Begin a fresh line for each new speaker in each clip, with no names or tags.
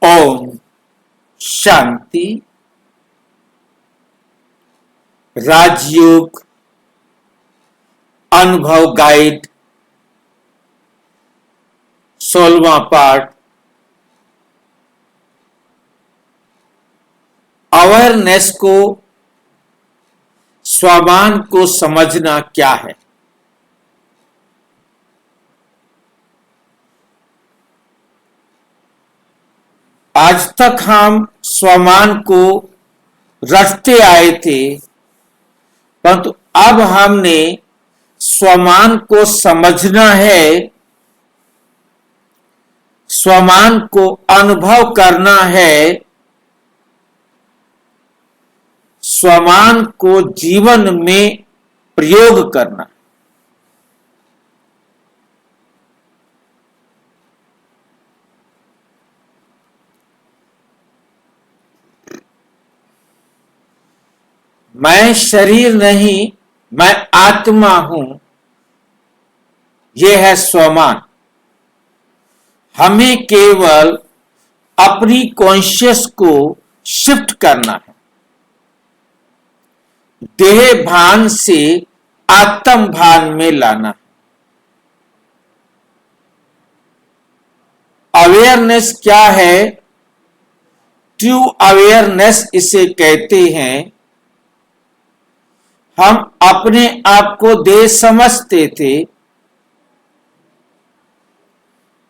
ओम शांति। राजयोग अनुभव guide 16वां part. Awareness को, स्वामान को समझना क्या है। आज तक हम स्वामान को रटते आए थे, परंतु अब हमने स्वामान को समझना है, स्वामान को अनुभव करना है, स्वामान को जीवन में प्रयोग करना। मैं शरीर नहीं, मैं आत्मा हूं, यह है स्वामान। हमें केवल अपनी कॉन्शियस को शिफ्ट करना है, देह भान से आत्म भान में लाना है। अवेयरनेस क्या है? ट्रू अवेयरनेस इसे कहते हैं। हम अपने आप को देह समझते थे,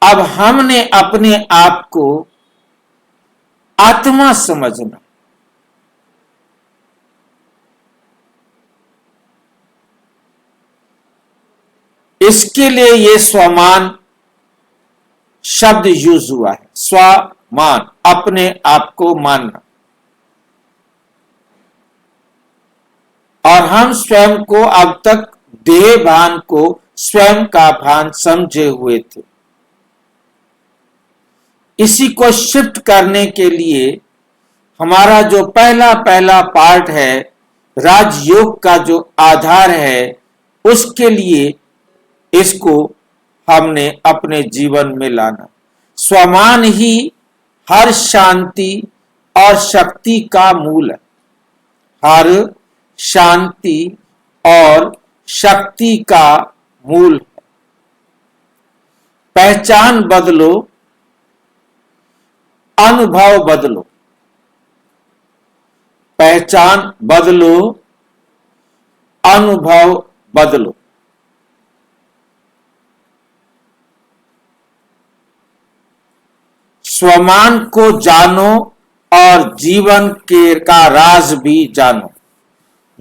अब हमने अपने आप को आत्मा समझना। इसके लिए यह स्वमान शब्द यूज हुआ है। स्वमान, अपने आप को मानना। और हम स्वयं को अब तक देह भान को स्वयं का भान समझे हुए थे। इसी को शिफ्ट करने के लिए हमारा जो पहला पार्ट है, राजयोग का जो आधार है, उसके लिए इसको हमने अपने जीवन में लाना। स्वमान ही हर शांति और शक्ति का मूल है। हर शांति और शक्ति का मूल है। पहचान बदलो, अनुभव बदलो। पहचान बदलो, अनुभव बदलो। स्वमान को जानो और जीवन के का राज भी जानो।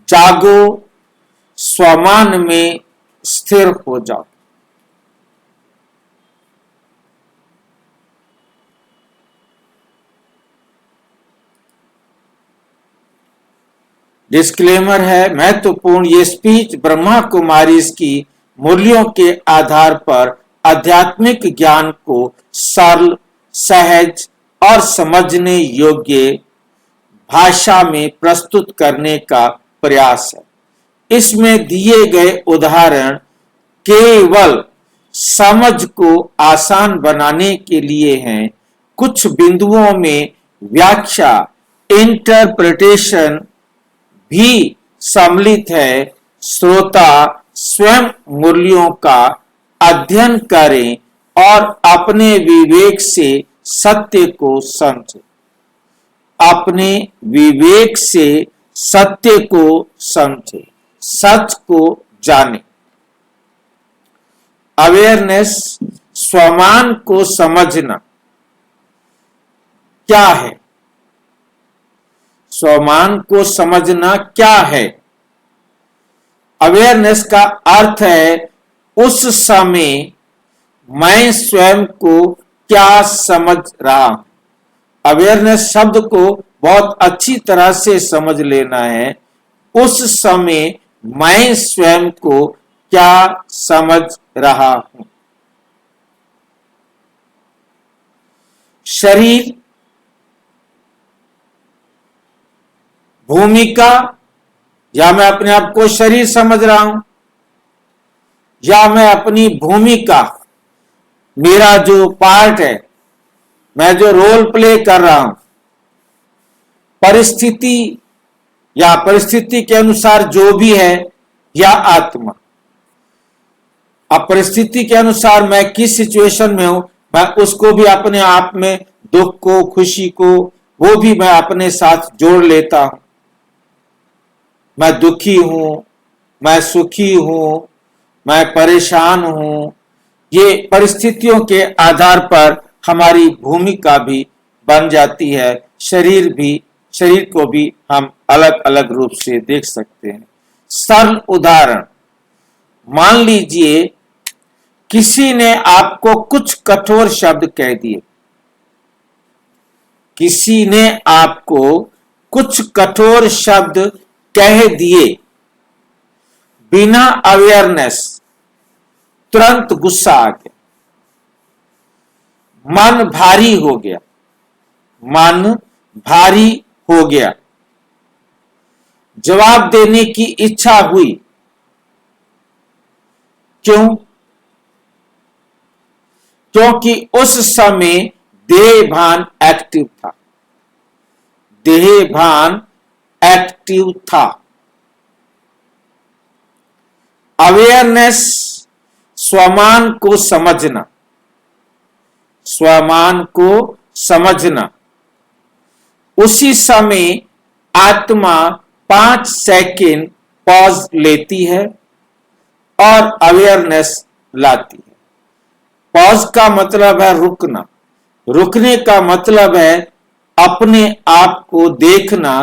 जागो, स्वमान में स्थिर हो जाओ। डिस्क्लेमर है, महत्वपूर्ण ये स्पीच ब्रह्मा कुमारी की मूल्यों के आधार पर आध्यात्मिक ज्ञान को सरल, सहज और समझने योग्य भाषा में प्रस्तुत करने का प्रयास है। इसमें दिए गए उदाहरण केवल समझ को आसान बनाने के लिए हैं। कुछ बिंदुओं में व्याख्या, इंटरप्रिटेशन भी सम्मिलित है। श्रोता स्वयं मूल्यों का अध्ययन करें और अपने विवेक से सत्य को समझें। अपने विवेक से सत्य को समझे, सच को जाने। अवेयरनेस, स्वमान को समझना क्या है? स्वमान को समझना क्या है? अवेयरनेस का अर्थ है उस समय मैं स्वयं को क्या समझ रहा हूं। अवेयरनेस शब्द को बहुत अच्छी तरह से समझ लेना है। उस समय मैं स्वयं को क्या समझ रहा हूं। शरीर, भूमिका, या मैं अपने आप को शरीर समझ रहा हूं, या मैं अपनी भूमिका, मेरा जो पार्ट है, मैं जो रोल प्ले कर रहा हूं, परिस्थिति या परिस्थिति के अनुसार जो भी है, या आत्मा। अब परिस्थिति के अनुसार मैं किस सिचुएशन में हूं, मैं उसको भी अपने आप में, दुख को, खुशी को, वो भी मैं अपने साथ जोड़ लेता हूं। मैं दुखी हूं, मैं सुखी हूं, मैं परेशान हूं। ये परिस्थितियों के आधार पर हमारी भूमिका भी बन जाती है। शरीर को भी हम अलग अलग रूप से देख सकते हैं। सरल उदाहरण, मान लीजिए किसी ने आपको कुछ कठोर शब्द कह दिए। किसी ने आपको कुछ कठोर शब्द कह दिए, बिना अवेयरनेस तुरंत गुस्सा आ गया, मन भारी हो गया, मन भारी हो गया, जवाब देने की इच्छा हुई। क्यों? क्योंकि उस समय देह भान एक्टिव था। देह भान एक्टिव था। अवेयरनेस, स्वमान को समझना, स्वमान को समझना। उसी समय आत्मा 5 सेकंड पॉज लेती है और अवेयरनेस लाती है। पॉज का मतलब है रुकना। रुकने का मतलब है अपने आप को देखना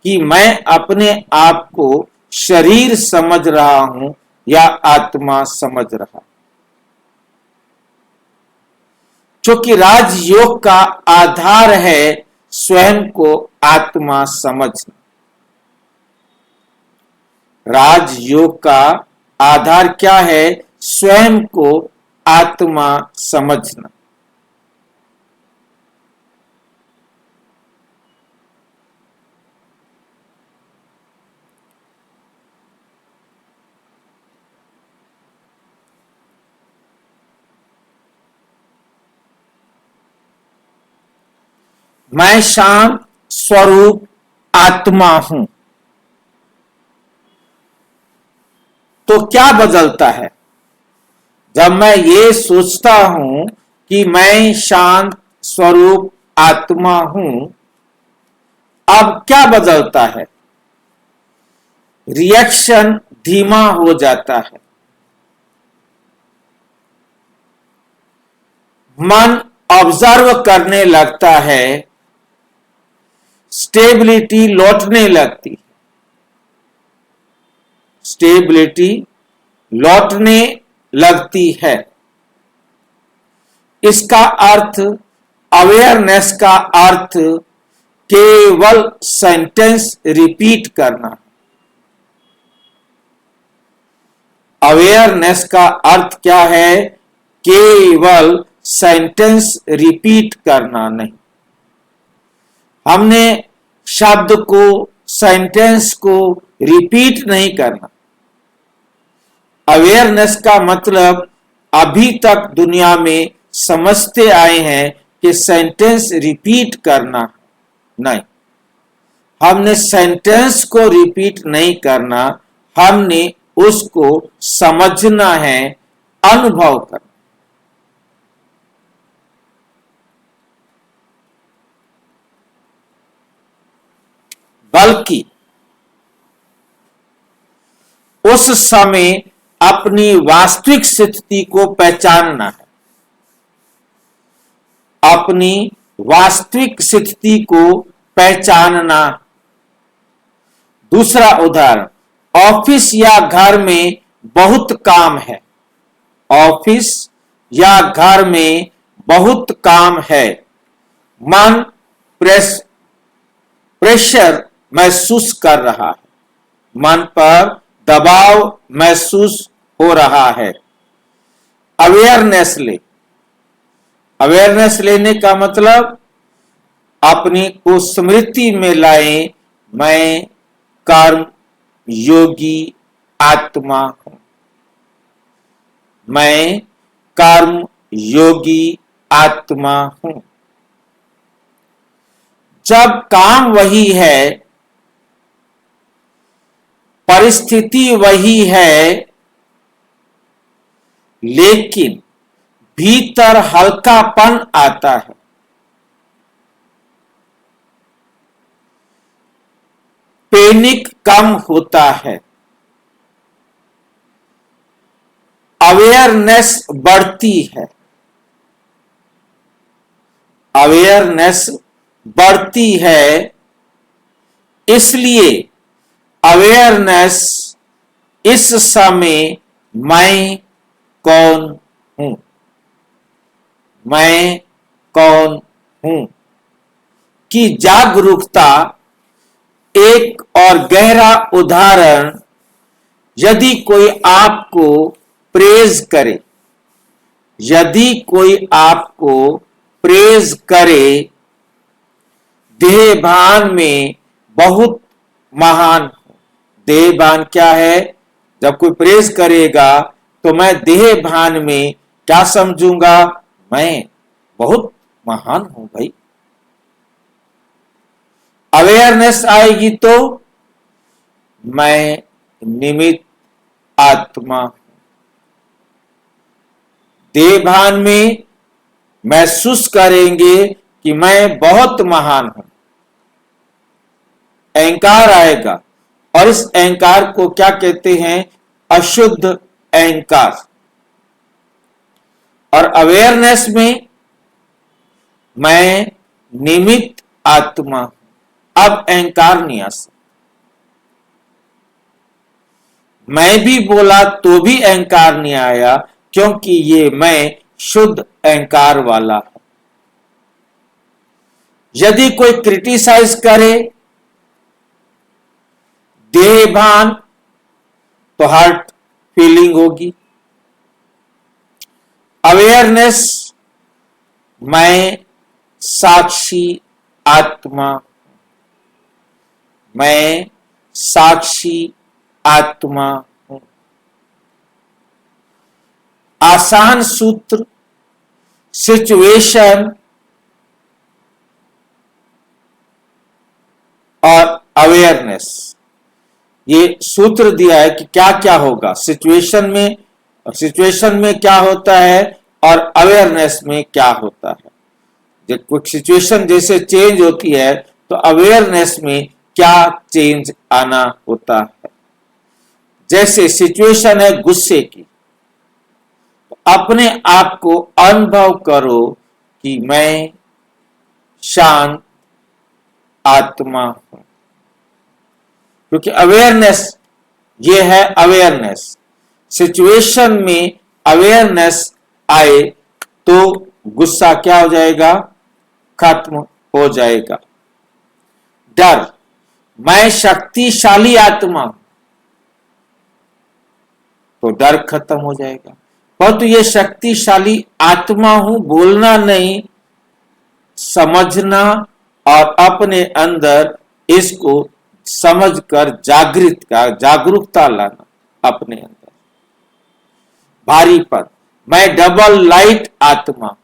कि मैं अपने आप को शरीर समझ रहा हूं या आत्मा समझ रहा। क्योंकि राजयोग का आधार है स्वयं को आत्मा समझना। राजयोग का आधार क्या है? स्वयं को आत्मा समझना। मैं शांत स्वरूप आत्मा हूं। तो क्या बदलता है जब मैं ये सोचता हूं कि मैं शांत स्वरूप आत्मा हूं? अब क्या बदलता है? रिएक्शन धीमा हो जाता है। मन ऑब्जर्व करने लगता है। स्टेबिलिटी लौटने लगती। स्टेबिलिटी लौटने लगती है। इसका अर्थ, अवेयरनेस का अर्थ केवल सेंटेंस रिपीट करना। अवेयरनेस का अर्थ क्या है? केवल सेंटेंस रिपीट करना नहीं। हमने शब्द को, सेंटेंस को रिपीट नहीं करना। अवेयरनेस का मतलब अभी तक दुनिया में समझते आए हैं कि सेंटेंस रिपीट करना नहीं। हमने सेंटेंस को रिपीट नहीं करना, हमने उसको समझना है, अनुभव करना। बल्कि उस समय अपनी वास्तविक स्थिति को पहचानना है। अपनी वास्तविक स्थिति को पहचानना। दूसरा उदाहरण, ऑफिस या घर में बहुत काम है। ऑफिस या घर में बहुत काम है। मन प्रेशर महसूस कर रहा है। मन पर दबाव महसूस हो रहा है। अवेयरनेस ले। अवेयरनेस लेने का मतलब अपनी को स्मृति में लाएं, मैं कर्म योगी आत्मा हूं। मैं कर्म योगी आत्मा हूं। जब काम वही है, परिस्थिति वही है, लेकिन भीतर हल्कापन आता है, पैनिक कम होता है, अवेयरनेस बढ़ती है, अवेयरनेस बढ़ती है। इसलिए अवेयरनेस इस समय मैं कौन हूं, मैं कौन हूं की जागरूकता एक और गहरा उदाहरण, यदि कोई आपको प्रेज करे, यदि कोई आपको प्रेज करे, देहभान में बहुत महान हूं। देहभान क्या है? जब कोई प्रेज करेगा तो मैं देहभान में क्या समझूंगा? मैं बहुत महान हूं भाई। अवेयरनेस आएगी तो मैं निमित्त आत्मा हूं। देहभान में महसूस करेंगे कि मैं बहुत महान हूं। अहंकार आएगा और इस अहंकार को क्या कहते हैं? अशुद्ध अहंकार। और अवेयरनेस में मैं निमित्त आत्मा हूं। अब अहंकार नहीं आ सकता। मैं भी बोला तो भी अहंकार नहीं आया, क्योंकि ये मैं शुद्ध अहंकार वाला है। यदि कोई क्रिटिसाइज करे, देहभान, तो हर्ट फीलिंग होगी। अवेयरनेस, मैं साक्षी आत्मा, मैं साक्षी आत्मा हूं। आसान सूत्र, सिचुएशन और अवेयरनेस, ये सूत्र दिया है कि क्या क्या होगा सिचुएशन में, और सिचुएशन में क्या होता है और अवेयरनेस में क्या होता है। जब कोई सिचुएशन जैसे चेंज होती है तो अवेयरनेस में क्या चेंज आना होता है। जैसे सिचुएशन है गुस्से की, तो अपने आप को अनुभव करो कि मैं शांत आत्मा हूं, क्योंकि अवेयरनेस ये है। अवेयरनेस सिचुएशन में अवेयरनेस आए तो गुस्सा क्या हो जाएगा? खत्म हो जाएगा। डर, मैं शक्तिशाली आत्मा हूं, तो डर खत्म हो जाएगा। परंतु ये शक्तिशाली आत्मा हूं बोलना नहीं, समझना और अपने अंदर इसको समझकर जागरूकता लाना अपने अंदर। भारीपन, मैं डबल लाइट आत्मा,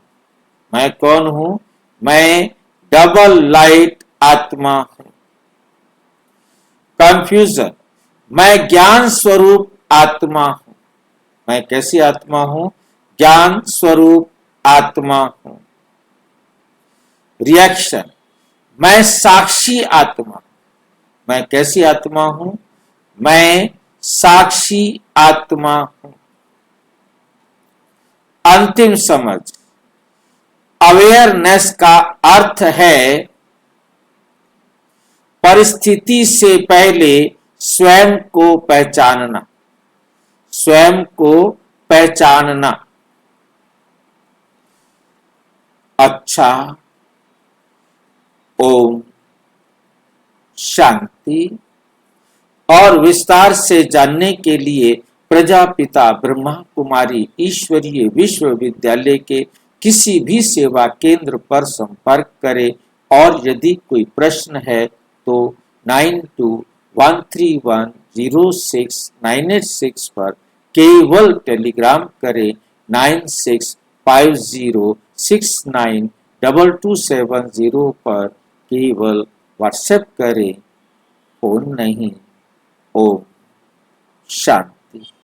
मैं कौन हूं? मैं डबल लाइट आत्मा हूं। कंफ्यूजन, मैं ज्ञान स्वरूप आत्मा हूं, मैं कैसी आत्मा हूं? ज्ञान स्वरूप आत्मा हूं। रिएक्शन, मैं साक्षी आत्मा, मैं कैसी आत्मा हूं? मैं साक्षी आत्मा हूं। अंतिम समझ, अवेयरनेस का अर्थ है परिस्थिति से पहले स्वयं को पहचानना, स्वयं को पहचानना। अच्छा, ओम शांति। और विस्तार से जानने के लिए प्रजापिता ब्रह्मा कुमारी ईश्वरीय विश्वविद्यालय के किसी भी सेवा केंद्र पर संपर्क करें। और यदि कोई प्रश्न है तो 9213106986 पर केवल टेलीग्राम करें। 9650692270 पर केवल व्हाट्सएप करें, फोन नहीं। ओम शांति।